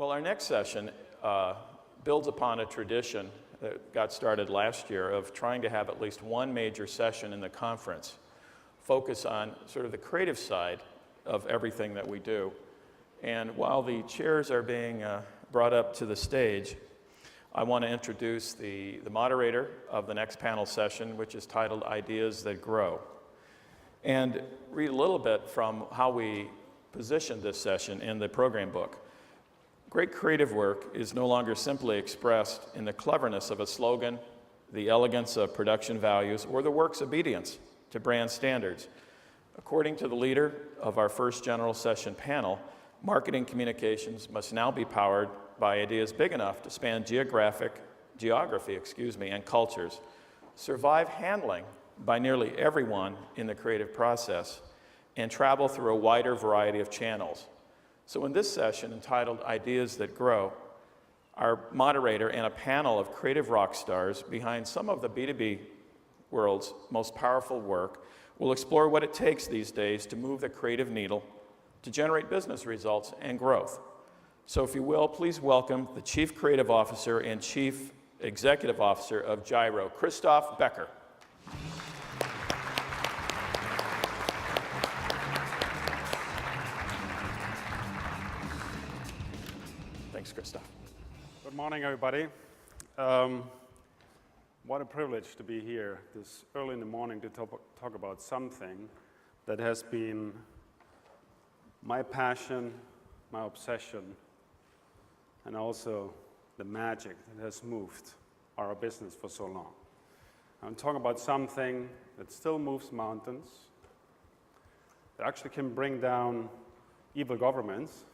Well, our next session builds upon a tradition that got started last year of trying to have at least one major session in the conference focus on sort of the creative side of everything that we do. And while the chairs are being brought up to the stage, I want to introduce the moderator of the next panel session, which is titled Ideas That Grow, and read a little bit from how we positioned this session in the program book. Great creative work is no longer simply expressed in the cleverness of a slogan, the elegance of production values, or the work's obedience to brand standards. According to the leader of our first general session panel, marketing communications must now be powered by ideas big enough to span geography, and cultures, survive handling by nearly everyone in the creative process, and travel through a wider variety of channels. So in this session entitled Ideas That Grow, our moderator and a panel of creative rock stars behind some of the B2B world's most powerful work will explore what it takes these days to move the creative needle to generate business results and growth. So if you will, please welcome the Chief Creative Officer and Chief Executive Officer of Gyro, Christoph Becker. Thanks, Christoph. Good morning, everybody. What a privilege to be here this early in the morning to talk about something that has been my passion, my obsession, and also the magic that has moved our business for so long. I'm talking about something that still moves mountains, that actually can bring down evil governments,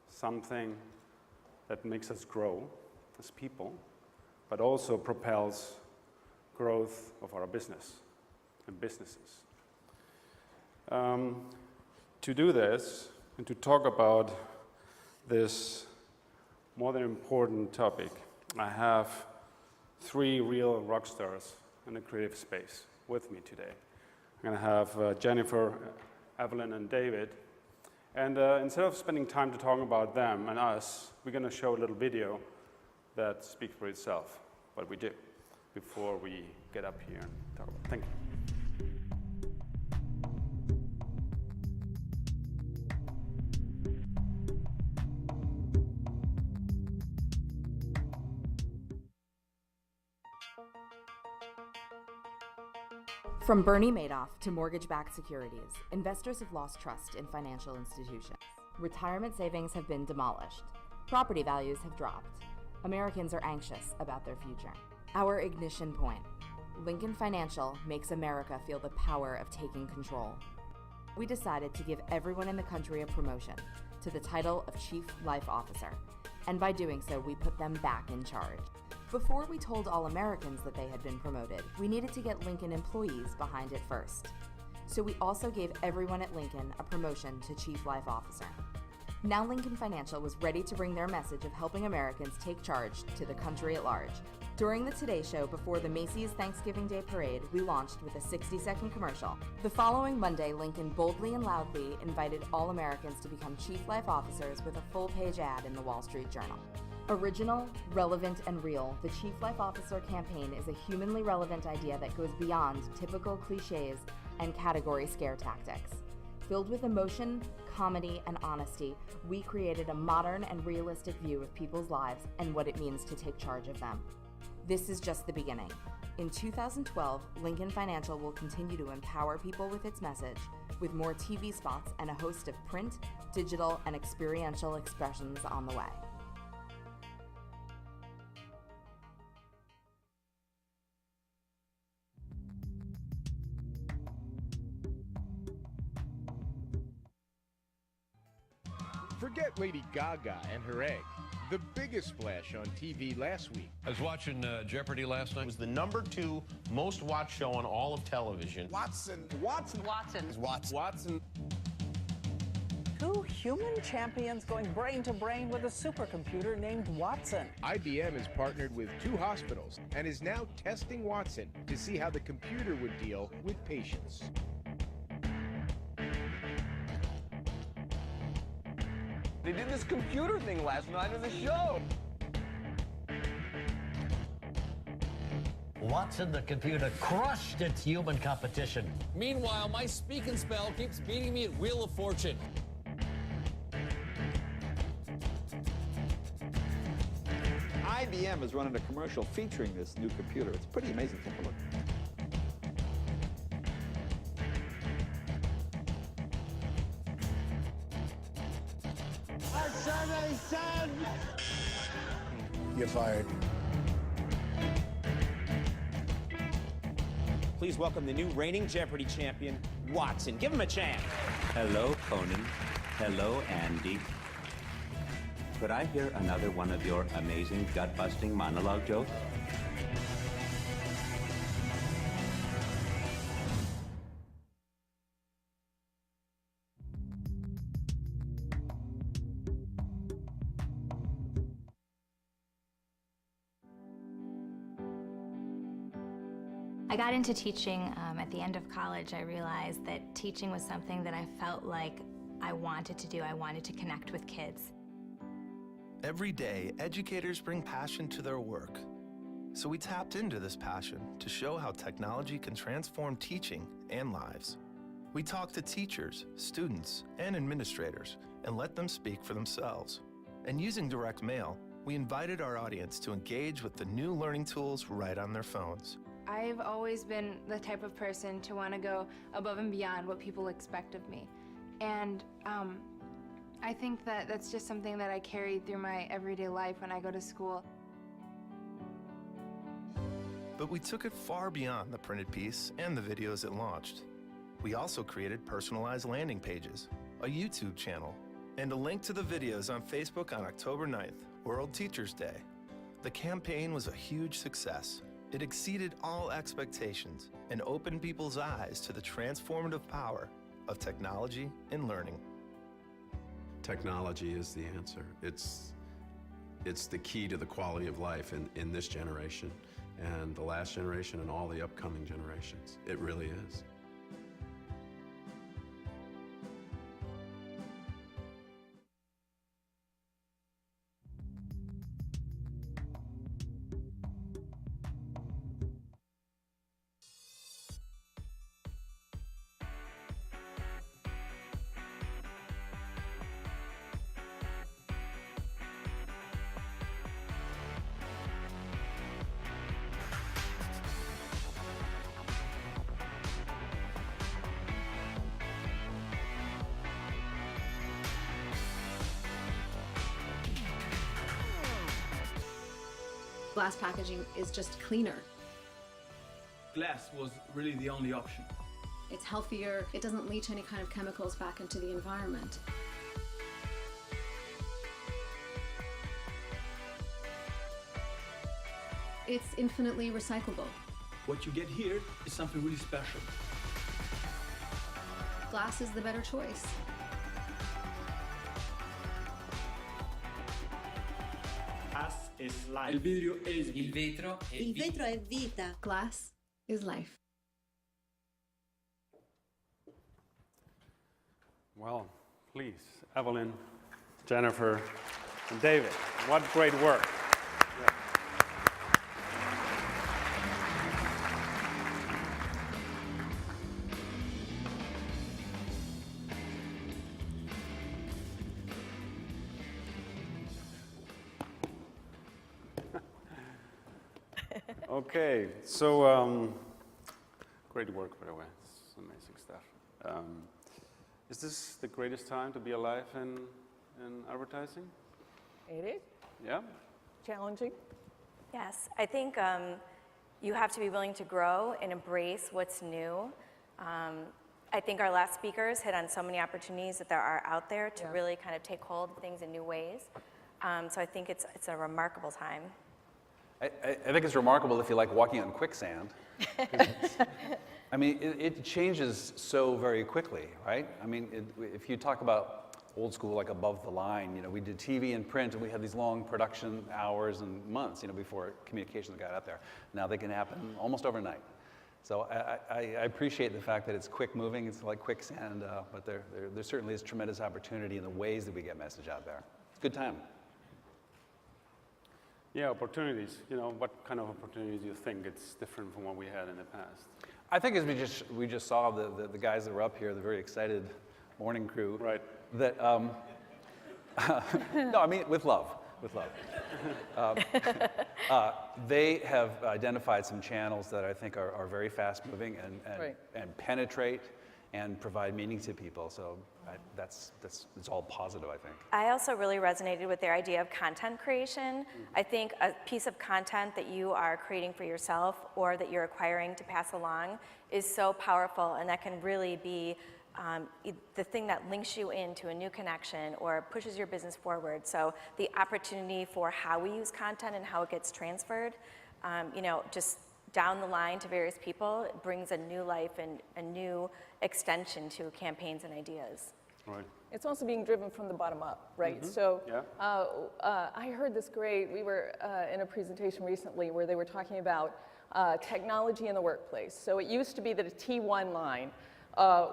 something that makes us grow as people, but also propels growth of our business and businesses. To do this and to talk about this more than important topic, I have three real rock stars in the creative space with me today. I'm going to have Jennifer, Evelyn, and David. And instead of spending time to talk about them and us, we're going to show a little video that speaks for itself, what we do, before we get up here and talk about it. Thank you. From Bernie Madoff to mortgage-backed securities, investors have lost trust in financial institutions. Retirement savings have been demolished. Property values have dropped. Americans are anxious about their future. Our ignition point. Lincoln Financial makes America feel the power of taking control. We decided to give everyone in the country a promotion to the title of Chief Life Officer, and by doing so, we put them back in charge. Before we told all Americans that they had been promoted, we needed to get Lincoln employees behind it first. So we also gave everyone at Lincoln a promotion to Chief Life Officer. Now Lincoln Financial was ready to bring their message of helping Americans take charge to the country at large. During the Today Show before the Macy's Thanksgiving Day Parade, we launched with a 60-second commercial. The following Monday, Lincoln boldly and loudly invited all Americans to become Chief Life Officers with a full-page ad in the Wall Street Journal. Original, relevant, and real, the Chief Life Officer campaign is a humanly relevant idea that goes beyond typical cliches and category scare tactics. Filled with emotion, comedy, and honesty, we created a modern and realistic view of people's lives and what it means to take charge of them. This is just the beginning. In 2012, Lincoln Financial will continue to empower people with its message, with more TV spots and a host of print, digital, and experiential expressions on the way. Forget Lady Gaga and her egg. The biggest splash on TV last week. I was watching Jeopardy last night. It was the #2 most watched show on all of television. Watson. 2 human champions going brain to brain with a supercomputer named Watson. IBM has partnered with 2 hospitals and is now testing Watson to see how the computer would deal with patients. They did this computer thing last night on the show. Watson, the computer, crushed its human competition. Meanwhile, my speak and spell keeps beating me at Wheel of Fortune. IBM is running a commercial featuring this new computer. It's pretty amazing. Take a look. Our survey said You're fired. Please welcome the new reigning Jeopardy champion, Watson. Give him a chance. Hello, Conan. Hello, Andy. Could I hear another one of your amazing gut-busting monologue jokes? I got into teaching at the end of college. I realized that teaching was something that I felt like I wanted to do. I wanted to connect with kids. Every day, educators bring passion to their work. So we tapped into this passion to show how technology can transform teaching and lives. We talked to teachers, students, and administrators and let them speak for themselves. And using direct mail, we invited our audience to engage with the new learning tools right on their phones. I've always been the type of person to want to go above and beyond what people expect of me. And I think that that's just something that I carry through my everyday life when I go to school. But we took it far beyond the printed piece and the videos it launched. We also created personalized landing pages, a YouTube channel, and a link to the videos on Facebook on October 9th, World Teachers Day. The campaign was a huge success. It exceeded all expectations and opened people's eyes to the transformative power of technology in learning. Technology is the answer. It's the key to the quality of life in this generation and the last generation and all the upcoming generations. It really is. Glass packaging is just cleaner. Glass was really the only option. It's healthier, it doesn't leach any kind of chemicals back into the environment. It's infinitely recyclable. What you get here is something really special. Glass is the better choice. Glass is life. Il vidrio is vita. Il vetro è Il vetro è vita. Glass is life. Well, please, Evelyn, Jennifer, and David, what great work. Okay, so great work, by the way. It's amazing stuff. Is this the greatest time to be alive in advertising? It is. Yeah? Challenging? Yes, I think you have to be willing to grow and embrace what's new. I think our last speakers hit on so many opportunities that there are out there to really kind of take hold of things in new ways. So I think it's a remarkable time. I think it's remarkable if you like walking on quicksand. I mean, it changes so very quickly, right? I mean, if you talk about old school, like above the line, you know, we did TV and print, and we had these long production hours and months, you know, before communications got out there. Now they can happen almost overnight. So I appreciate the fact that it's quick moving, it's like quicksand, but there certainly is tremendous opportunity in the ways that we get message out there. It's a good time. Yeah, opportunities. You know, what kind of opportunities do you think it's different from what we had in the past? I think as we just saw the guys that were up here, the very excited morning crew. Right. That no, I mean with love. They have identified some channels that I think are very fast moving and penetrate and provide meaning to people. So it's all positive, I think. I also really resonated with their idea of content creation. I think a piece of content that you are creating for yourself or that you're acquiring to pass along is so powerful, and that can really be the thing that links you into a new connection or pushes your business forward. So the opportunity for how we use content and how it gets transferred, just down the line to various people, it brings a new life and a new extension to campaigns and ideas. Right. It's also being driven from the bottom up, right? Mm-hmm. So yeah. I heard this we were in a presentation recently where they were talking about technology in the workplace. So it used to be that a T1 line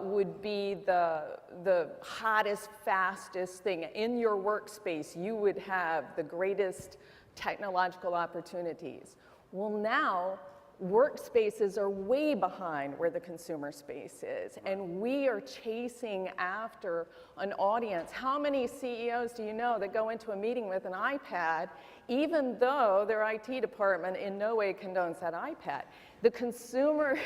would be the hottest, fastest thing. In your workspace, you would have the greatest technological opportunities. Well, now, workspaces are way behind where the consumer space is, and we are chasing after an audience. How many CEOs do you know that go into a meeting with an iPad, even though their IT department in no way condones that iPad? The consumer,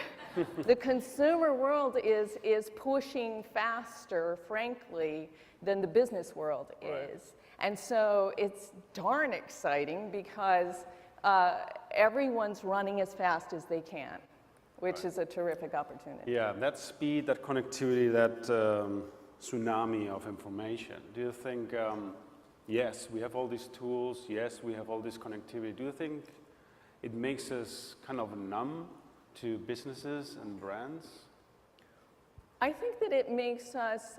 the consumer world is pushing faster, frankly, than the business world is. And so it's darn exciting because everyone's running as fast as they can, which is a terrific opportunity. Yeah, that speed, that connectivity, that tsunami of information. Do you think, yes, we have all these tools, yes, we have all this connectivity. Do you think it makes us kind of numb to businesses and brands? I think that it makes us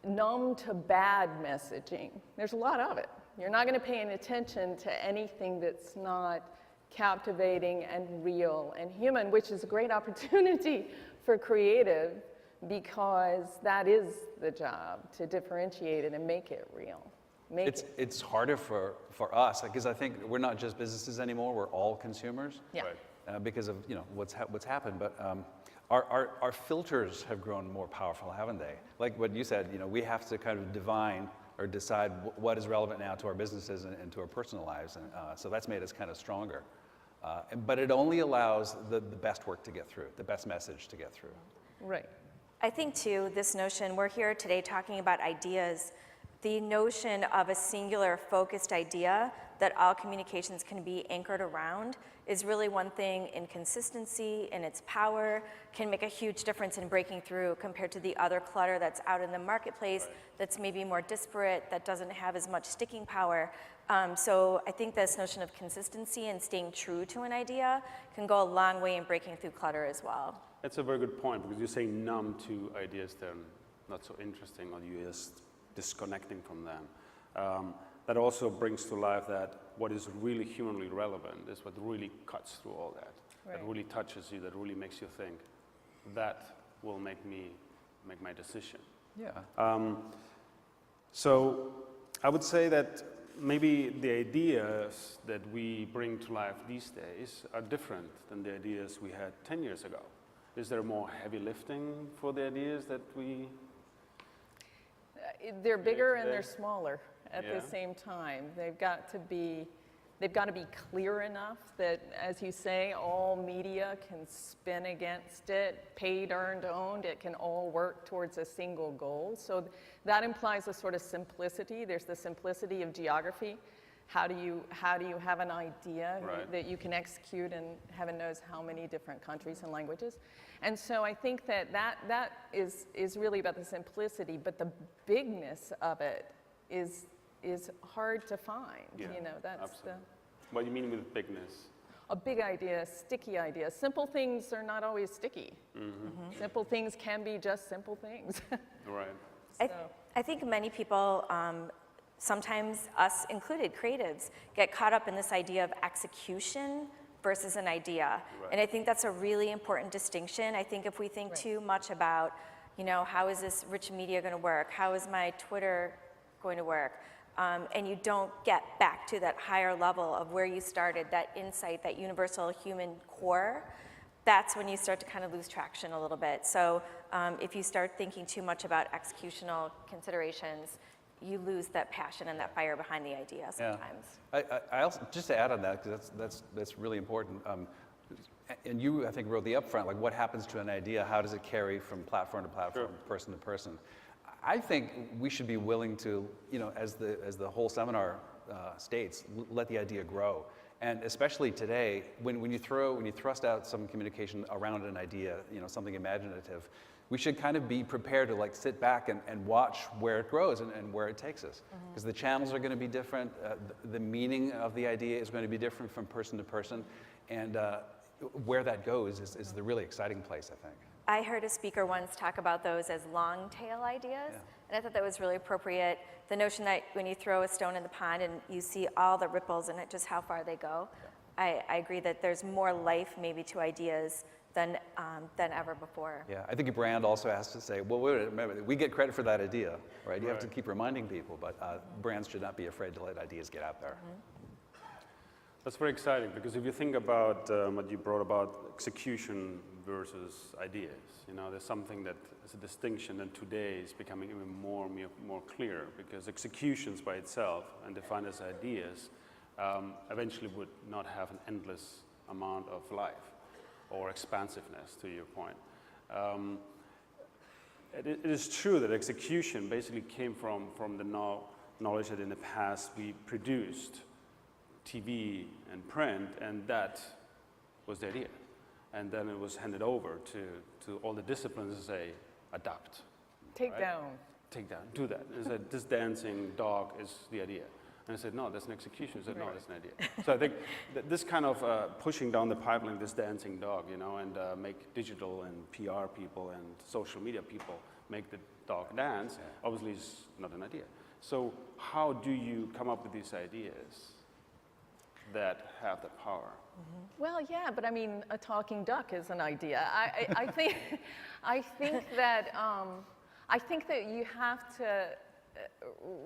numb to bad messaging. There's a lot of it. You're not going to pay any attention to anything that's not captivating and real and human, which is a great opportunity for creative, because that is the job, to differentiate it and make it real. It's harder for us, because I think we're not just businesses anymore, we're all consumers. Yeah. Because of what's happened, but our filters have grown more powerful, haven't they? Like what you said, we have to kind of divine or decide what is relevant now to our businesses and to our personal lives, and so that's made us kind of stronger. But it only allows the best work to get through, the best message to get through. Right. I think too, this notion, we're here today talking about ideas, the notion of a singular focused idea that all communications can be anchored around is really one thing in consistency, in its power, can make a huge difference in breaking through compared to the other clutter that's out in the marketplace that's maybe more disparate, that doesn't have as much sticking power. So I think this notion of consistency and staying true to an idea can go a long way in breaking through clutter as well. That's a very good point, because you say numb to ideas that are not so interesting, or you're just disconnecting from them. That also brings to life that what is really humanly relevant is what really cuts through all that. Right. That really touches you, that really makes you think. That will make me make my decision. Yeah. So I would say that maybe the ideas that we bring to life these days are different than the ideas we had 10 years ago. Is there more heavy lifting for the ideas that we... They're bigger and they're smaller at the same time. They've got to be clear enough that, as you say, all media can spin against it, paid, earned, owned. It can all work towards a single goal. So that implies a sort of simplicity. There's the simplicity of geography. How do you have an idea that you can execute in heaven knows how many different countries and languages? And so I think that is really about the simplicity, but the bigness of it is hard to find. Yeah, That's absolutely. What do you mean with bigness? A big idea, sticky idea. Simple things are not always sticky. Mm-hmm. Simple things can be just simple things. Right. I think many people, sometimes us included, creatives, get caught up in this idea of execution versus an idea. Right. And I think that's a really important distinction. I think if we think too much about, you know, how is this rich media going to work? How is my Twitter going to work? And you don't get back to that higher level of where you started, that insight, that universal human core, that's when you start to kind of lose traction a little bit. So if you start thinking too much about executional considerations, you lose that passion and that fire behind the idea sometimes. I also, just to add on that, because that's really important, and you, I think, wrote the upfront, like what happens to an idea, how does it carry from platform to platform, person to person. I think we should be willing to, you know, as the whole seminar states, let the idea grow. And especially today, when you thrust out some communication around an idea, you know, something imaginative, we should kind of be prepared to like sit back and watch where it grows and where it takes us. Because the channels are going to be different, the meaning of the idea is going to be different from person to person, and where that goes is the really exciting place, I think. I heard a speaker once talk about those as long tail ideas, and I thought that was really appropriate. The notion that when you throw a stone in the pond and you see all the ripples and just how far they go, I agree that there's more life maybe to ideas than ever before. Yeah, I think your brand also has to say, well, wait a minute, we get credit for that idea, right? You have to keep reminding people, but brands should not be afraid to let ideas get out there. That's very exciting, because if you think about what you brought about execution versus ideas, you know, there's something that is a distinction that today is becoming even more clear, because executions by itself and defined as ideas eventually would not have an endless amount of life or expansiveness, to your point. It is true that execution basically came from the knowledge that in the past we produced TV and print, and that was the idea. And then it was handed over to all the disciplines to say, adapt. Take down. Take down, do that. They said, this dancing dog is the idea. And I said, no, that's an execution. I said, no, that's an idea. So I think that this kind of pushing down the pipeline, this dancing dog, you know, and make digital and PR people and social media people make the dog dance, obviously is not an idea. So how do you come up with these ideas that have the power? Well, yeah, but I mean, a talking duck is an idea. I think that you have to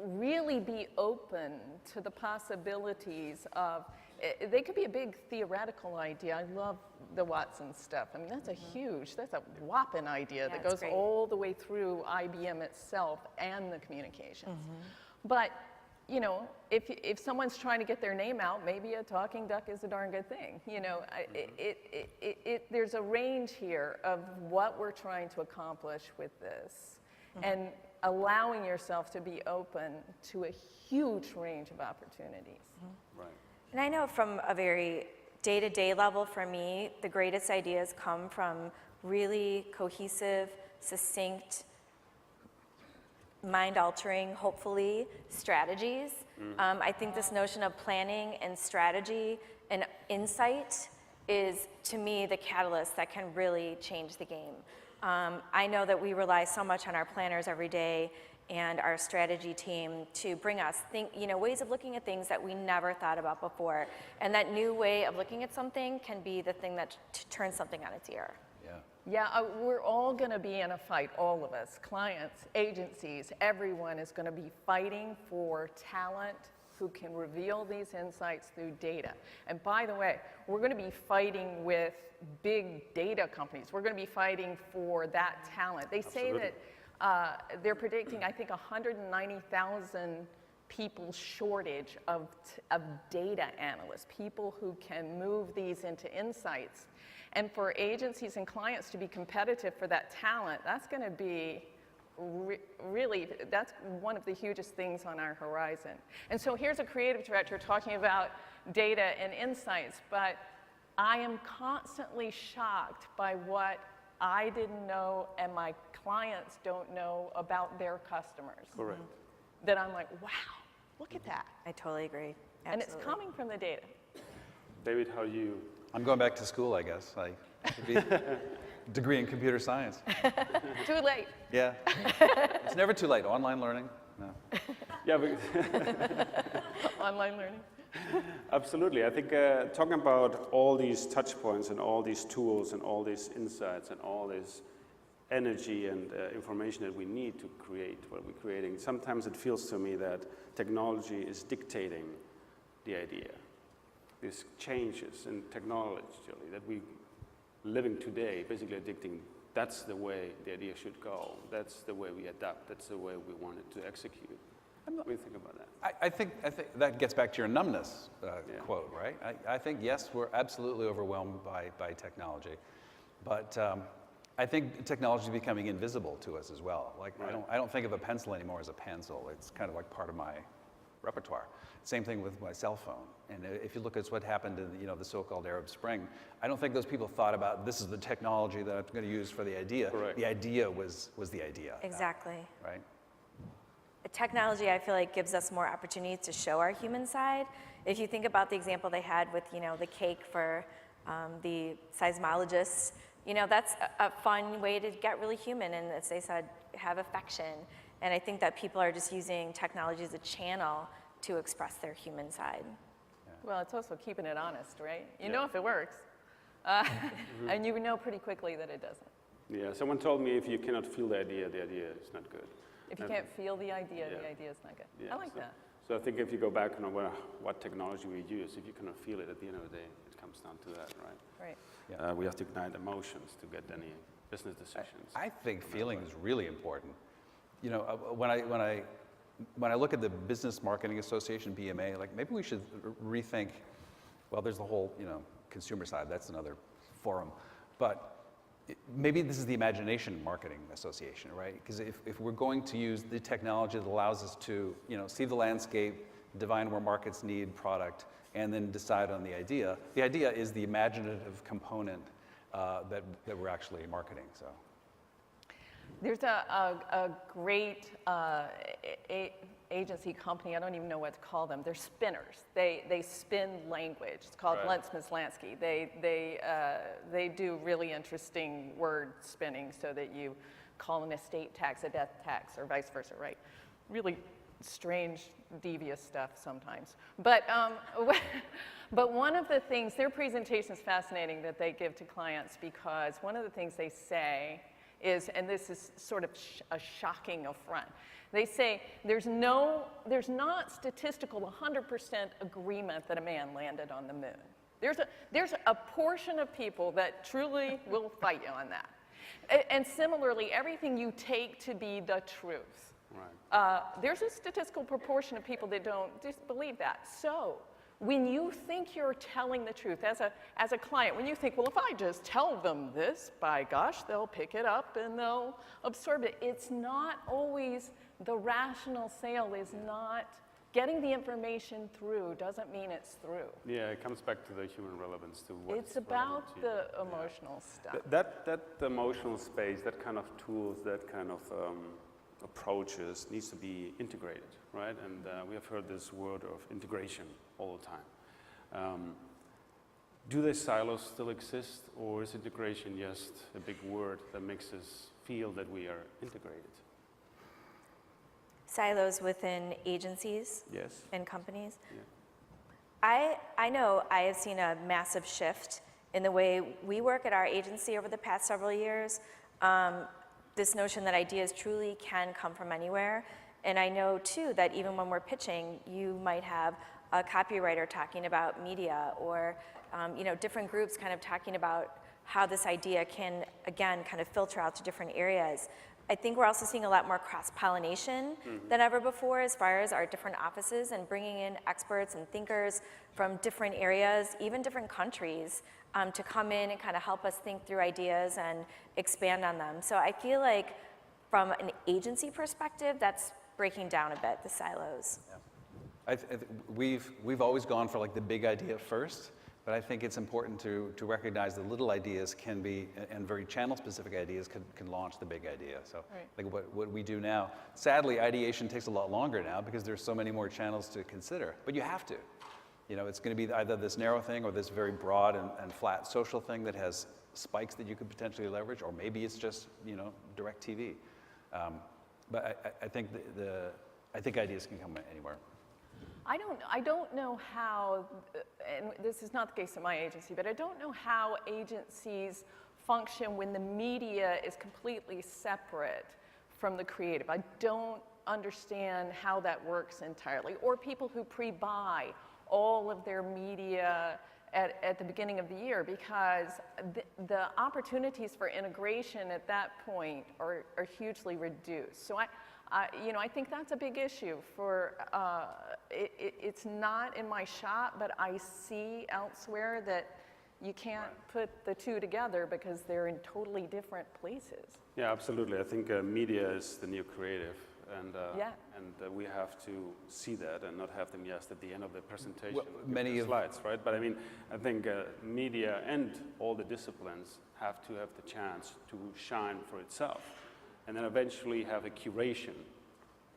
really be open to the possibilities of, they could be a big theoretical idea. I love the Watson stuff. I mean, that's that's a whopping idea that goes all the way through IBM itself and the communications. But you know, if someone's trying to get their name out, maybe a talking duck is a darn good thing. You know, there's a range here of what we're trying to accomplish with this, and allowing yourself to be open to a huge range of opportunities. Right. And I know from a very day-to-day level for me, the greatest ideas come from really cohesive, succinct, mind-altering, hopefully, strategies. I think this notion of planning and strategy and insight is, to me, the catalyst that can really change the game. I know that we rely so much on our planners every day and our strategy team to bring us ways of looking at things that we never thought about before. And that new way of looking at something can be the thing that turns something on its ear. Yeah, we're all going to be in a fight, all of us, clients, agencies, everyone is going to be fighting for talent who can reveal these insights through data. And by the way, we're going to be fighting with big data companies. We're going to be fighting for that talent. They say that they're predicting, I think, 190,000 people shortage of data analysts, people who can move these into insights. And for agencies and clients to be competitive for that talent, that's going to be really, that's one of the hugest things on our horizon. And so here's a creative director talking about data and insights, but I am constantly shocked by what I didn't know and my clients don't know about their customers. Correct. That I'm like, wow, look at that. I totally agree. Absolutely. And it's coming from the data. David, how you? I'm going back to school, I guess. I should be degree in computer science. Too late. Yeah. It's never too late. Online learning, no. Yeah, but online learning. Absolutely. I think talking about all these touch points and all these tools and all these insights and all this energy and information that we need to create what we're creating, sometimes it feels to me that technology is dictating the idea. These changes in technology that we living today, basically addicting, that's the way the idea should go. That's the way we adapt. That's the way we want it to execute. What do you think about that? I think that gets back to your numbness quote, right? I think, yes, we're absolutely overwhelmed by technology, but I think technology is becoming invisible to us as well. Like, right. I don't think of a pencil anymore as a pencil. It's kind of like part of my repertoire. Same thing with my cell phone. And if you look at what happened in the so-called Arab Spring, I don't think those people thought about this is the technology that I'm going to use for the idea. Correct. The idea was the idea. Exactly. Right? Technology, I feel like, gives us more opportunities to show our human side. If you think about the example they had with, the cake for the seismologists, that's a fun way to get really human and, as they said, have affection. And I think that people are just using technology as a channel to express their human side. Yeah. Well, it's also keeping it honest, right? You know if it works. And you know pretty quickly that it doesn't. Yeah, someone told me if you cannot feel the idea is not good. If you can't feel the idea is not good. Yeah, I like that. So I think if you go back on what technology we use, if you cannot feel it at the end of the day, it comes down to that, right? Right. Yeah. We have to ignite emotions to get any business decisions. I think feeling is really important. When I look at the Business Marketing Association, BMA, like maybe we should rethink, well, there's the whole, consumer side, that's another forum, but maybe this is the Imagination Marketing Association, right? Because if we're going to use the technology that allows us to, see the landscape, divine where markets need product, and then decide on the idea is the imaginative component that we're actually marketing, so. There's a great agency company, I don't even know what to call them. They're spinners. They spin language. It's called Lentz Mislansky. They do really interesting word spinning so that you call an estate tax a death tax or vice versa, right? Really strange, devious stuff sometimes. But one of the things, their presentation is fascinating that they give to clients because one of the things they say is, and this is sort of a shocking affront, they say there's not statistical 100% agreement that a man landed on the moon. There's a portion of people that truly will fight you on that. And similarly, everything you take to be the truth. Right. There's a statistical proportion of people that don't believe that. So when you think you're telling the truth, as a client, when you think, well, if I just tell them this, by gosh, they'll pick it up and they'll absorb it. It's not always, the rational sale is not, getting the information through doesn't mean it's through. Yeah, it comes back to the human relevance to what it's about the emotional stuff. That emotional space, that kind of tools, that kind of approaches needs to be integrated, right? And we have heard this word of integration all the time. Do the silos still exist, or is integration just a big word that makes us feel that we are integrated? Silos within agencies and companies? Yeah. I know I have seen a massive shift in the way we work at our agency over the past several years. This notion that ideas truly can come from anywhere. And I know, too, that even when we're pitching, you might have a copywriter talking about media or different groups kind of talking about how this idea can, again, kind of filter out to different areas. I think we're also seeing a lot more cross-pollination than ever before as far as our different offices and bringing in experts and thinkers from different areas, even different countries, to come in and kind of help us think through ideas and expand on them. So I feel like from an agency perspective, that's breaking down a bit, the silos. Yeah. We've always gone for like the big idea first, but I think it's important to recognize that little ideas can be, and very channel-specific ideas can launch the big idea. So like what we do now, sadly, ideation takes a lot longer now because there's so many more channels to consider, but you have to. It's going to be either this narrow thing or this very broad and flat social thing that has spikes that you could potentially leverage, or maybe it's just, direct TV. But I think I think ideas can come anywhere. I don't know how, and this is not the case at my agency, but I don't know how agencies function when the media is completely separate from the creative. I don't understand how that works entirely. Or people who pre-buy all of their media at the beginning of the year, because the opportunities for integration at that point are hugely reduced. So I think that's a big issue for, it's not in my shop, but I see elsewhere that you can't put the two together because they're in totally different places. Yeah, absolutely. I think media is the new creative, and we have to see that and not have them just at the end of the presentation. Well, many of slides, right? But I mean, I think media and all the disciplines have to have the chance to shine for itself, and then eventually have a curation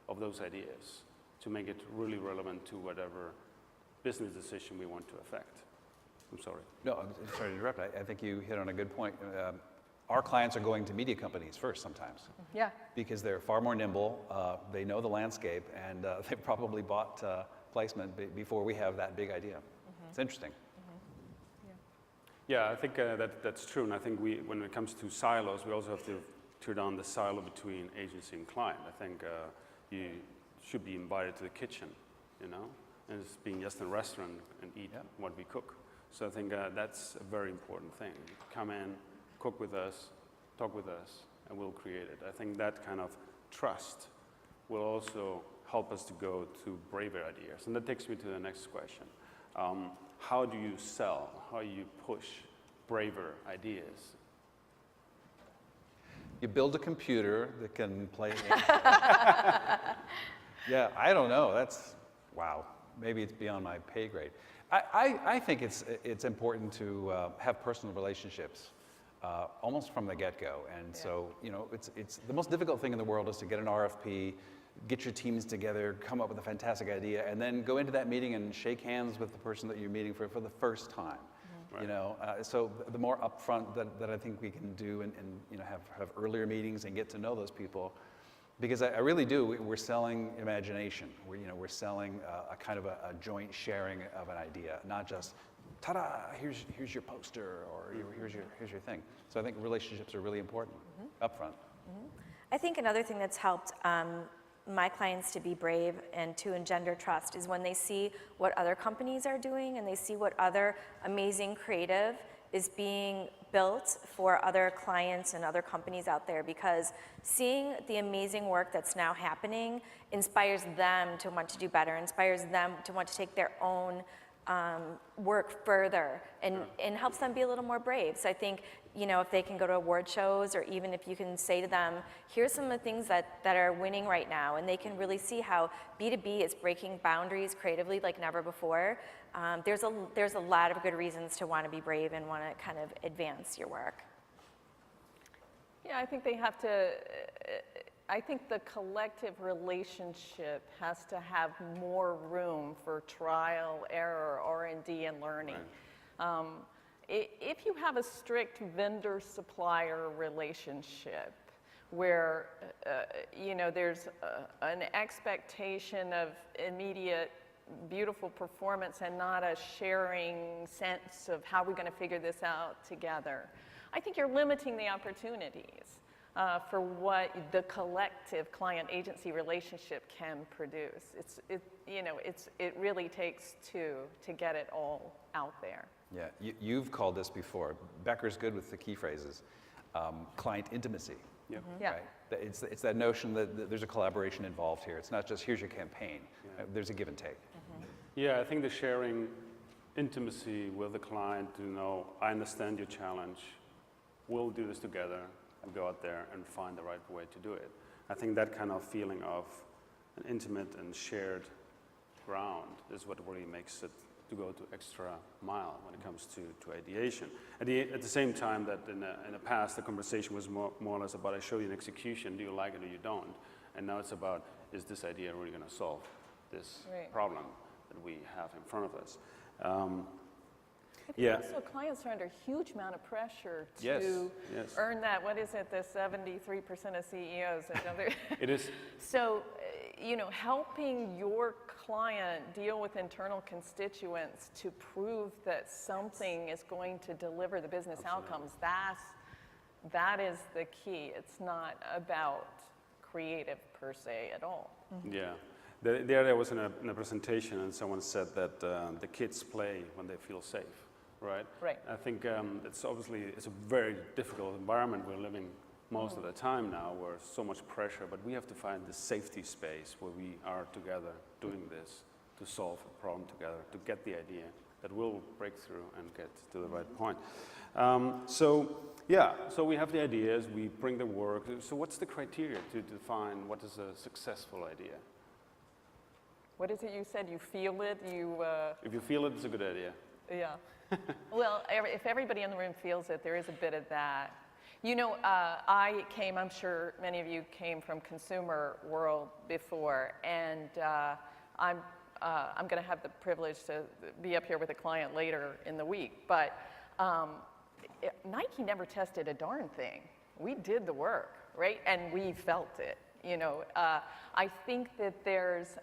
of those ideas to make it really relevant to whatever business decision we want to affect. I'm sorry. No, I'm sorry to interrupt. I think you hit on a good point. Our clients are going to media companies first sometimes. Yeah. Because they're far more nimble, they know the landscape, and they probably bought placement before we have that big idea. It's interesting. Yeah, I think that's true, and I think when it comes to silos, we also have to tear down the silo between agency and client. I think you should be invited to the kitchen, you know, and it's being just in a restaurant and eat what we cook. So I think that's a very important thing. Come in, cook with us, talk with us, and we'll create it. I think that kind of trust will also help us to go to braver ideas. And that takes me to the next question. How do you sell? How do you push braver ideas? You build a computer that can play. Yeah, I don't know. That's, wow. Maybe it's beyond my pay grade. I think it's important to have personal relationships almost from the get-go. And so, you know, it's the most difficult thing in the world is to get an RFP, get your teams together, come up with a fantastic idea, and then go into that meeting and shake hands with the person that you're meeting for the first time. You know, so the more upfront that I think we can do, and you know, have earlier meetings and get to know those people, because I really do. We're selling imagination. We're selling a kind of a joint sharing of an idea, not just ta-da, here's your poster, or here's your thing. So I think relationships are really important upfront. I think another thing that's helped my clients to be brave and to engender trust is when they see what other companies are doing and they see what other amazing creative is being built for other clients and other companies out there, because seeing the amazing work that's now happening inspires them to want to do better, inspires them to want to take their own work further, and helps them be a little more brave. So I think, you know, if they can go to award shows, or even if you can say to them, here's some of the things that are winning right now, and they can really see how B2B is breaking boundaries creatively like never before, there's a lot of good reasons to want to be brave and want to kind of advance your work. Yeah, I think they have to, I think the collective relationship has to have more room for trial, error, R&D, and learning. If you have a strict vendor-supplier relationship where you know, there's an expectation of immediate beautiful performance and not a sharing sense of how we're going to figure this out together, I think you're limiting the opportunities for what the collective client-agency relationship can produce. It really takes two to get it all out there. Yeah, you've called this before. Becker's good with the key phrases. Client intimacy. Yep. Yeah. Right? It's that notion that there's a collaboration involved here. It's not just here's your campaign. There's a give and take. Yeah, I think the sharing intimacy with the client, you know, I understand your challenge. We'll do this together and go out there and find the right way to do it. I think that kind of feeling of an intimate and shared ground is what really makes it to go to extra mile when it comes to ideation. At the same time that in the past, the conversation was more or less about, I show you an execution, do you like it or you don't? And now it's about, is this idea really going to solve this problem that we have in front of us? Also, clients are under a huge amount of pressure to earn that. What is it? The 73% of CEOs. It is. So, you know, helping your client deal with internal constituents to prove that something is going to deliver the business outcomes, that is the key. It's not about creative per se at all. Yeah. There was in a presentation, and someone said that the kids play when they feel safe, right? Right. I think it's a very difficult environment we're living most of the time now, where so much pressure, but we have to find the safety space where we are together doing this to solve a problem together, to get the idea that will break through and get to the right point. So we have the ideas, we bring the work. So what's the criteria to define what is a successful idea? What is it you said? You feel it? If you feel it, it's a good idea. Yeah. Well, if everybody in the room feels it, there is a bit of that. You know, I'm sure many of you came from consumer world before, and I'm going to have the privilege to be up here with a client later in the week, but Nike never tested a darn thing. We did the work, right? And we felt it, you know. I think that there's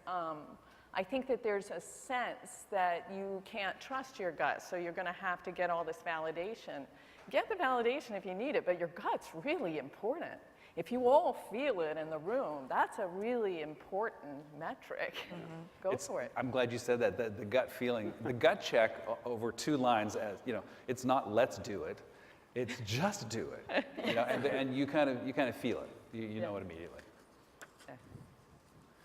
a sense that you can't trust your gut, so you're going to have to get all this validation. Get the validation if you need it, but your gut's really important. If you all feel it in the room, that's a really important metric. Go for it. I'm glad you said that, the gut feeling. The gut check over 2 lines, as you know, it's not let's do it, it's just do it. You know, and you kind of feel it. You know it immediately.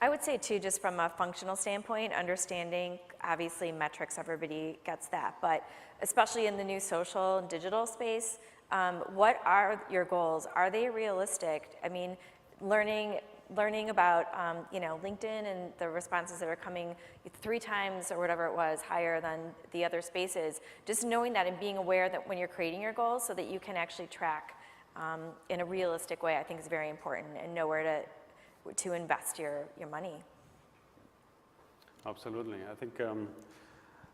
I would say too, just from a functional standpoint, understanding, obviously metrics, everybody gets that, but especially in the new social and digital space, what are your goals? Are they realistic? I mean, learning about, you know, LinkedIn and the responses that are coming 3 times or whatever it was higher than the other spaces, just knowing that and being aware that when you're creating your goals so that you can actually track in a realistic way, I think is very important, and know where to invest your money. Absolutely. I think,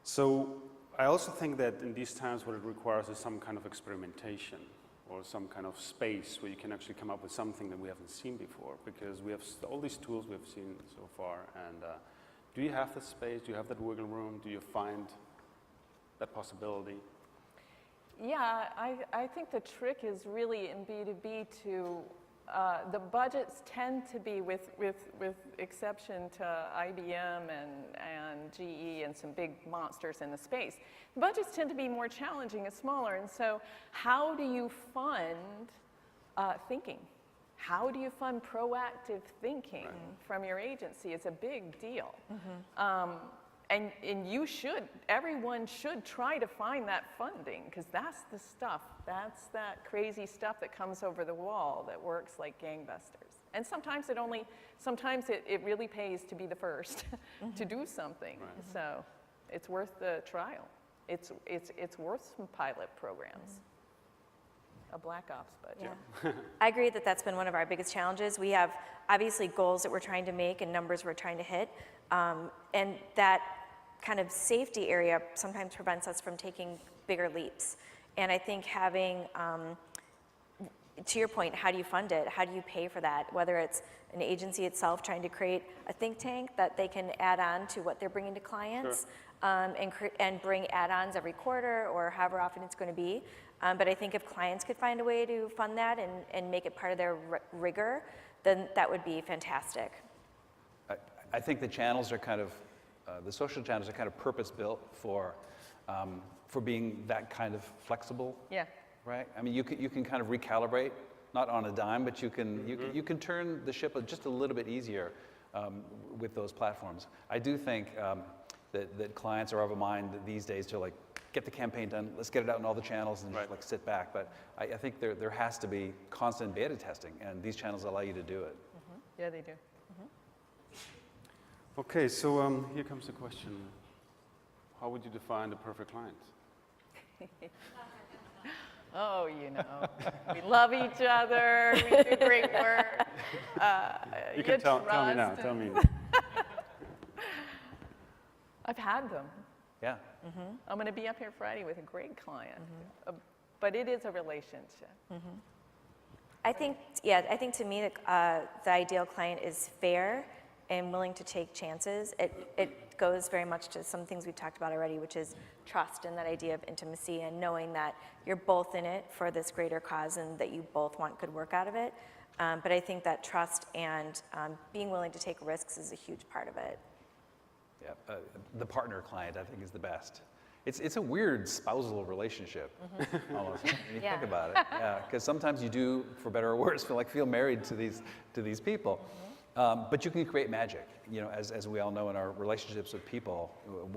so I also think that in these times what it requires is some kind of experimentation or some kind of space where you can actually come up with something that we haven't seen before, because we have all these tools we have seen so far. And do you have the space? Do you have that wiggle room? Do you find that possibility? Yeah, I think the trick is really in B2B to the budgets tend to be, with exception to IBM and GE and some big monsters in the space, the budgets tend to be more challenging and smaller. And so how do you fund thinking? How do you fund proactive thinking from your agency? It's a big deal. And you should, everyone should try to find that funding, because that's the stuff, that's that crazy stuff that comes over the wall that works like gangbusters. And sometimes it really pays to be the first to do something. So it's worth the trial. It's worth some pilot programs. A black ops budget. Yeah. I agree that that's been one of our biggest challenges. We have obviously goals that we're trying to make and numbers we're trying to hit. And that kind of safety area sometimes prevents us from taking bigger leaps. And I think having, to your point, how do you fund it? How do you pay for that? Whether it's an agency itself trying to create a think tank that they can add on to what they're bringing to clients, and bring add-ons every quarter or however often it's going to be. But I think if clients could find a way to fund that and make it part of their rigor, then that would be fantastic. I think the channels are kind of, the social channels are kind of purpose-built for being that kind of flexible. Yeah. Right? I mean, you can kind of recalibrate, not on a dime, but you can turn the ship just a little bit easier with those platforms. I do think that clients are of a mind these days to like, get the campaign done, let's get it out in all the channels and just like sit back. But I think there has to be constant beta testing, and these channels allow you to do it. Yeah, they do. Okay, so here comes the question. How would you define the perfect client? Oh, you know, we love each other, we do great work. You can tell me now, tell me. I've had them. Yeah. I'm going to be up here Friday with a great client, but it is a relationship. I think to me, the ideal client is fair and willing to take chances. It goes very much to some things we've talked about already, which is trust and that idea of intimacy and knowing that you're both in it for this greater cause and that you both want good work out of it. But I think that trust and being willing to take risks is a huge part of it. Yeah, the partner client, I think, is the best. It's a weird spousal relationship, almost, when you think about it. Yeah, because sometimes you do, for better or worse, feel married to these people. But you can create magic, as we all know in our relationships with people.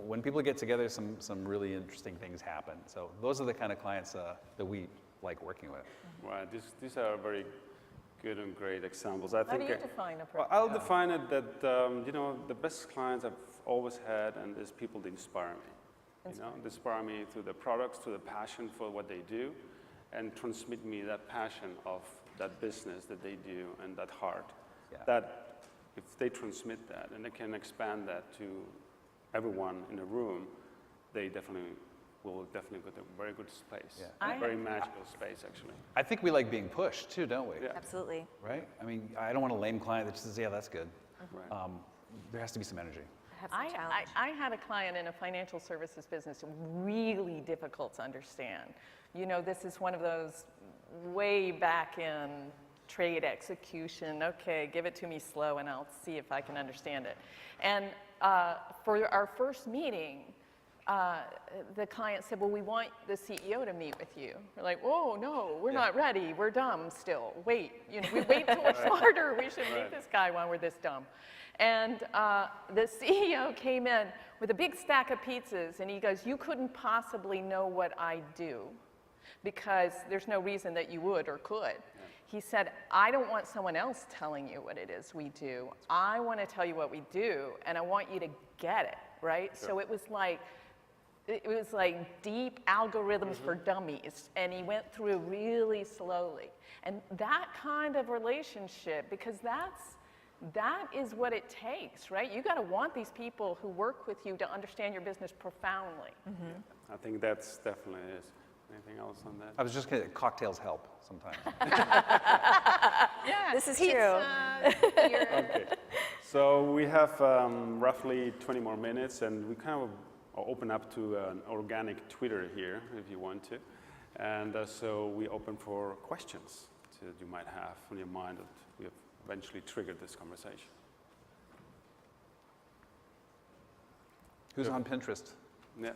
When people get together, some really interesting things happen. So those are the kind of clients that we like working with. Right, these are very good and great examples. How do you define a person? I'll define it that, the best clients I've always had, and is people that inspire me. They inspire me through the products, through the passion for what they do, and transmit me that passion of that business that they do and that heart. Yeah. That if they transmit that and they can expand that to everyone in the room, they will definitely go to a very good space. Yeah. A very magical space, actually. I think we like being pushed too, don't we? Yeah. Absolutely. Right? I mean, I don't want a lame client that just says, yeah, that's good. Right. There has to be some energy. I had a client in a financial services business, really difficult to understand. This is one of those way back in trade execution. Okay, give it to me slow and I'll see if I can understand it. And for our first meeting, the client said, well, we want the CEO to meet with you. We're like, oh, no, we're not ready. We're dumb still. Wait, we wait till we're smarter. We should meet this guy when we're this dumb. And the CEO came in with a big stack of pizzas, and he goes, you couldn't possibly know what I do because there's no reason that you would or could. He said, I don't want someone else telling you what it is we do. I want to tell you what we do, and I want you to get it, right? Sure. So it was like deep algorithms for dummies, and he went through really slowly. And that kind of relationship, because that is what it takes, right? You got to want these people who work with you to understand your business profoundly. I think that's definitely is. Anything else on that? I was just kidding. Cocktails help sometimes. Yeah, this is true. Okay. So we have roughly 20 more minutes, and we kind of open up to an organic Twitter here, if you want to. And so we open for questions that you might have on your mind that we have eventually triggered this conversation. Who's on Pinterest? Yeah.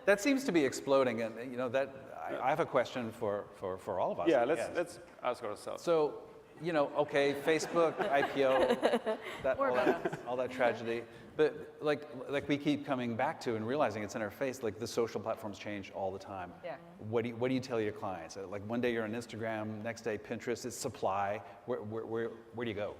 That seems to be exploding, and I have a question for all of us. Yeah, let's ask ourselves. So, okay, Facebook, IPO, all that tragedy, but like we keep coming back to and realizing it's in our face. Like the social platforms change all the time. Yeah. What do you tell your clients? Like one day you're on Instagram, next day Pinterest. It's supply. Where do you go?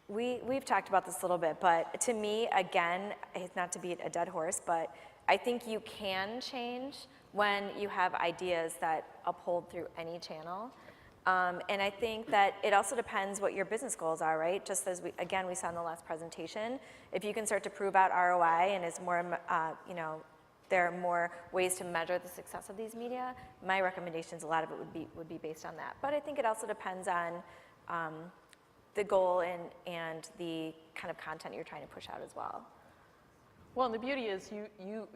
We've talked about this a little bit, but to me, again, not to beat a dead horse, but I think you can change when you have ideas that uphold through any channel. And I think that it also depends what your business goals are, right? Just as we saw in the last presentation, if you can start to prove out ROI and is more, there are more ways to measure the success of these media, my recommendations, a lot of it would be based on that. But I think it also depends on the goal and the kind of content you're trying to push out as well. Well, and the beauty is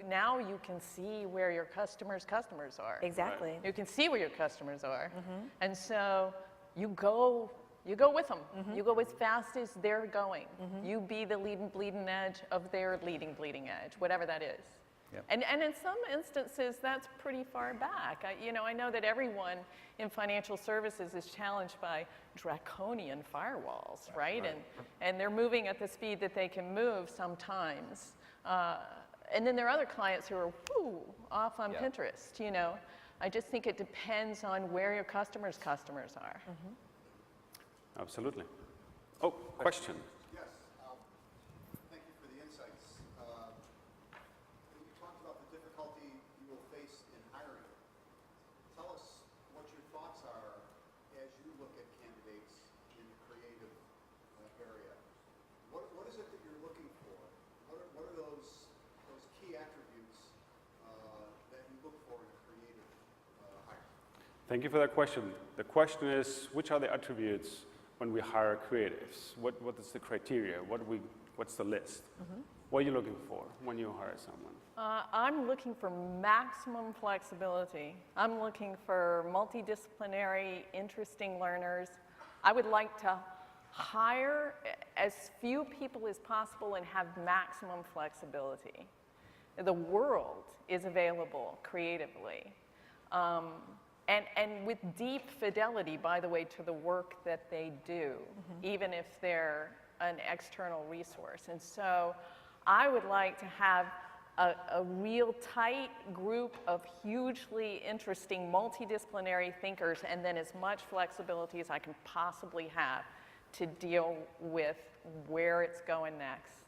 now you can see where your customers' customers are. Exactly. Right. You can see where your customers are. And so you go with them. You go as fast as they're going. You be the leading bleeding edge of their leading bleeding edge, whatever that is. Yep. And in some instances, that's pretty far back. I know that everyone in financial services is challenged by draconian firewalls, right? And they're moving at the speed that they can move sometimes. And then there are other clients who are off on Pinterest, I just think it depends on where your customers' customers are. Absolutely. Oh, question. Yes. Thank you for the insights. You talked about the difficulty you will face in hiring. Tell us what your thoughts are as you look at candidates in the creative area. What is it that you're looking for? What are those key attributes that you look for in a creative hire? Thank you for that question. The question is, which are the attributes when we hire creatives? What is the criteria? What's the list? What are you looking for when you hire someone? I'm looking for maximum flexibility. I'm looking for multidisciplinary, interesting learners. I would like to hire as few people as possible and have maximum flexibility. The world is available creatively. And with deep fidelity, by the way, to the work that they do, even if they're an external resource. And so I would like to have a real tight group of hugely interesting multidisciplinary thinkers, and then as much flexibility as I can possibly have to deal with where it's going next.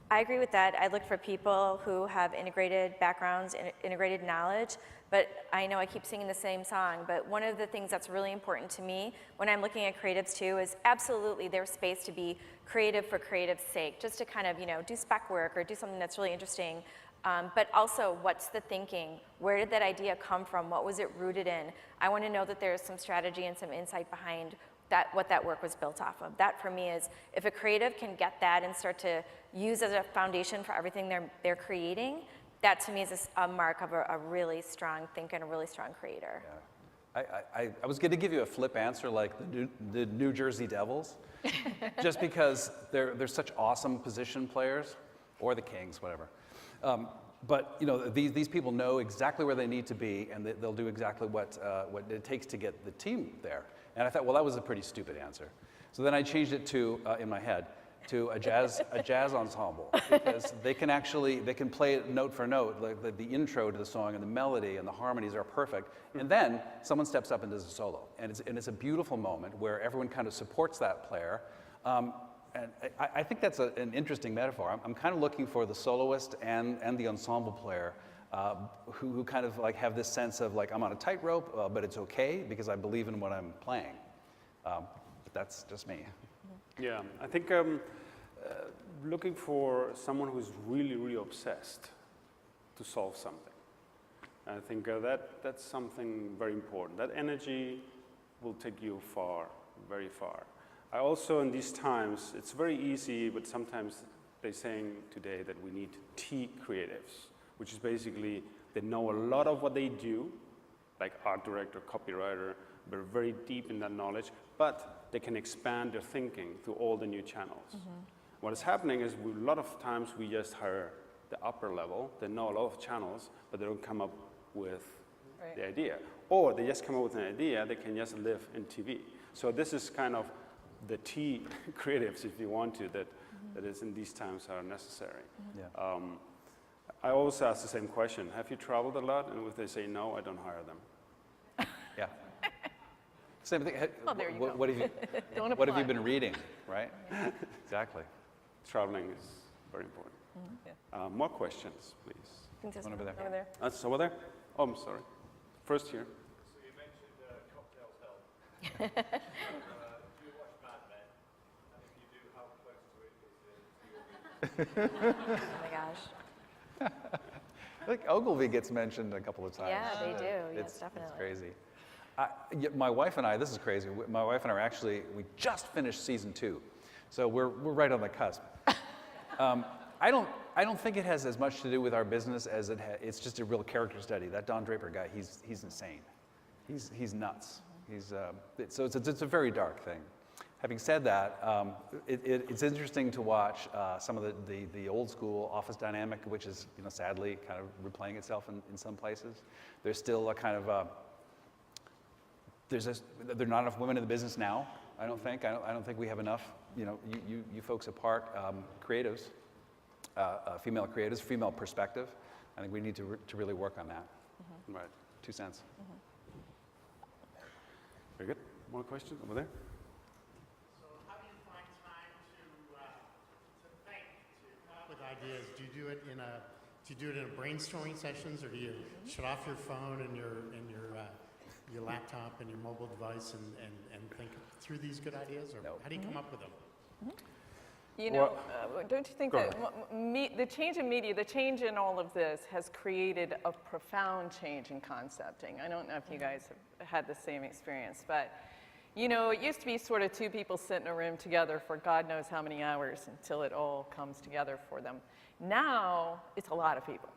I agree with that. I look for people who have integrated backgrounds, integrated knowledge, but I know I keep singing the same song, but one of the things that's really important to me when I'm looking at creatives too is absolutely there's space to be creative for creative's sake, just to kind of, you know, do spec work or do something that's really interesting, but also what's the thinking? Where did that idea come from? What was it rooted in? I want to know that there's some strategy and some insight behind that, what that work was built off of. That for me is, if a creative can get that and start to use as a foundation for everything they're creating, that to me is a mark of a really strong thinker and a really strong creator. Yeah. I was going to give you a flip answer like the New Jersey Devils, just because they're such awesome position players, or the Kings, whatever. But you know, these people know exactly where they need to be, and they'll do exactly what it takes to get the team there. And I thought, well, that was a pretty stupid answer. So then I changed it to, in my head, to a jazz ensemble, because they can play it note for note, like the intro to the song and the melody and the harmonies are perfect, and then someone steps up and does a solo. And it's a beautiful moment where everyone kind of supports that player. And I think that's an interesting metaphor. I'm kind of looking for the soloist and the ensemble player who kind of like have this sense of like, I'm on a tightrope, but it's okay because I believe in what I'm playing. But that's just me. Yeah, I think looking for someone who's really, really obsessed to solve something. I think that's something very important. That energy will take you far, very far. I also, in these times, it's very easy, but sometimes they're saying today that we need T creatives, which is basically they know a lot of what they do, like art director, copywriter, they're very deep in that knowledge, but they can expand their thinking through all the new channels. What is happening is a lot of times we just hire the upper level, they know a lot of channels, but they don't come up with the idea. Or they just come up with an idea, they can just live in TV. So this is kind of the T creatives, if you want to, that is in these times are necessary. Yeah. I always ask the same question, have you traveled a lot? And if they say no, I don't hire them. Yeah. Same thing. Well, there you go. What have you been reading, right? Exactly. Traveling is very important. More questions, please. One over there. Over there. That's over there? Oh, I'm sorry. First here. So you mentioned cocktails help. Do you watch Mad Men? And if you do, how close to it is to your Oh my gosh. I think Ogilvy gets mentioned a couple of times. Yeah, they do. Yes, definitely. It's crazy. My wife and I, this is crazy. My wife and I are actually, we just finished season 2. So we're right on the cusp. I don't think it has as much to do with our business as it's just a real character study. That Don Draper guy, he's insane. He's nuts. So it's a very dark thing. Having said that, it's interesting to watch some of the old school office dynamic, which is sadly kind of replaying itself in some places. There's still a kind of there are not enough women in the business now. I don't think we have enough. You folks apart, creatives, female creatives, female perspective. I think we need to really work on that. Right. 2 cents. Very good. More questions over there? So how do you find time to think, to come up with ideas? Do you do it in a brainstorming sessions, or do you shut off your phone and your laptop and your mobile device and think through these good ideas, or how do you come up with them? You know, don't you think that the change in media, the change in all of this has created a profound change in concepting? I don't know if you guys have had the same experience, but You know, it used to be sort of two people sit in a room together for God knows how many hours until it all comes together for them. Now, it's a lot of people.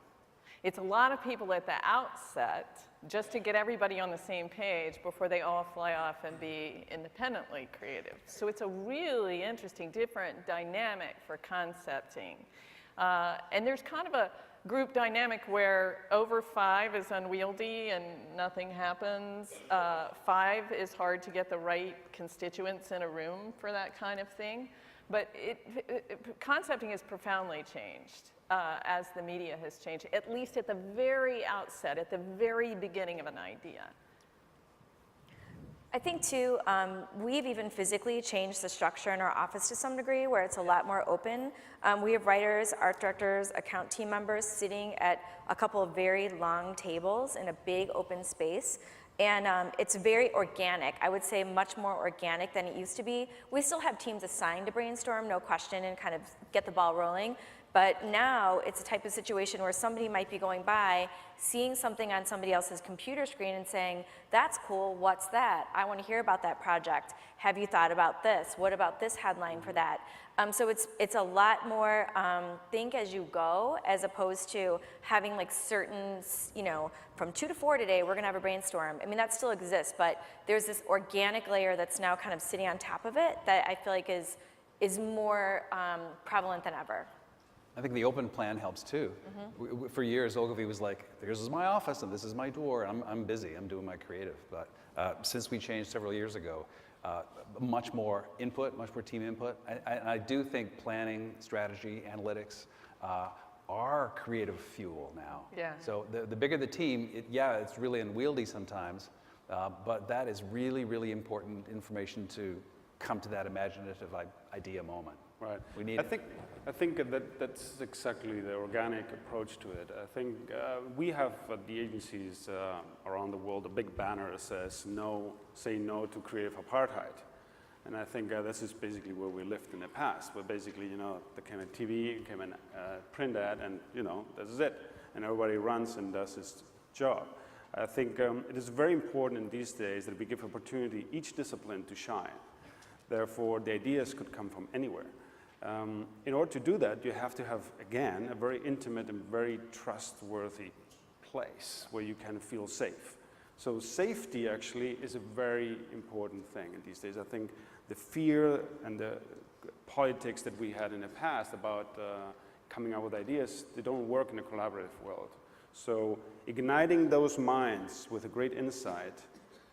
It's a lot of people at the outset just to get everybody on the same page before they all fly off and be independently creative. So it's a really interesting, different dynamic for concepting. And there's kind of a group dynamic where over 5 is unwieldy and nothing happens. 5 is hard to get the right constituents in a room for that kind of thing. But concepting has profoundly changed as the media has changed, at least at the very outset, at the very beginning of an idea. I think too, we've even physically changed the structure in our office to some degree where it's a lot more open. We have writers, art directors, account team members sitting at a couple of very long tables in a big open space. And it's very organic. I would say much more organic than it used to be. We still have teams assigned to brainstorm, no question, and kind of get the ball rolling. But now it's a type of situation where somebody might be going by, seeing something on somebody else's computer screen and saying, that's cool, what's that? I want to hear about that project. Have you thought about this? What about this headline for that? So it's a lot more think as you go, as opposed to having like certain, you know, from 2 to 4 today, we're going to have a brainstorm. I mean, that still exists, but there's this organic layer that's now kind of sitting on top of it that I feel like is more prevalent than ever. I think the open plan helps too. For years, Ogilvy was like, this is my office and this is my door. I'm busy, I'm doing my creative. But since we changed several years ago, much more input, much more team input. I do think planning, strategy, analytics are creative fuel now. Yeah. So the bigger the team, it's really unwieldy sometimes, but that is really, really important information to come to that imaginative idea moment. Right. We need I think that's exactly the organic approach to it. I think we have at the agencies around the world a big banner that says say no to creative apartheid. And I think this is basically where we lived in the past, where basically, you know, there came a TV, came a print ad, and, you know, this is it. And everybody runs and does his job. I think it is very important in these days that we give opportunity each discipline to shine. Therefore, the ideas could come from anywhere. In order to do that, you have to have, again, a very intimate and very trustworthy place where you can feel safe. So safety actually is a very important thing in these days. I think the fear and the politics that we had in the past about coming up with ideas, they don't work in a collaborative world. So igniting those minds with a great insight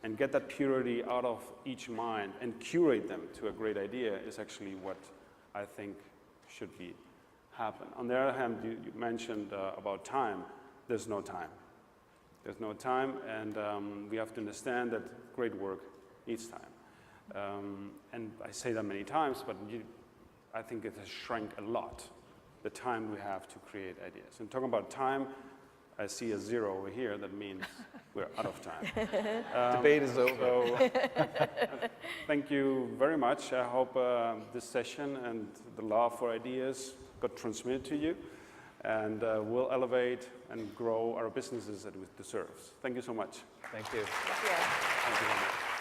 and get that purity out of each mind and curate them to a great idea is actually what I think should be happen. On the other hand, you mentioned about time. There's no time. There's no time, and we have to understand that great work needs time. And I say that many times, but I think it has shrunk a lot, the time we have to create ideas. And talking about time, I see a 0 over here. That means we're out of time. Debate is over. So, thank you very much. I hope this session and the love for ideas got transmitted to you, and we'll elevate and grow our businesses that it deserves. Thank you so much. Thank you. Thank you. Thank you very much.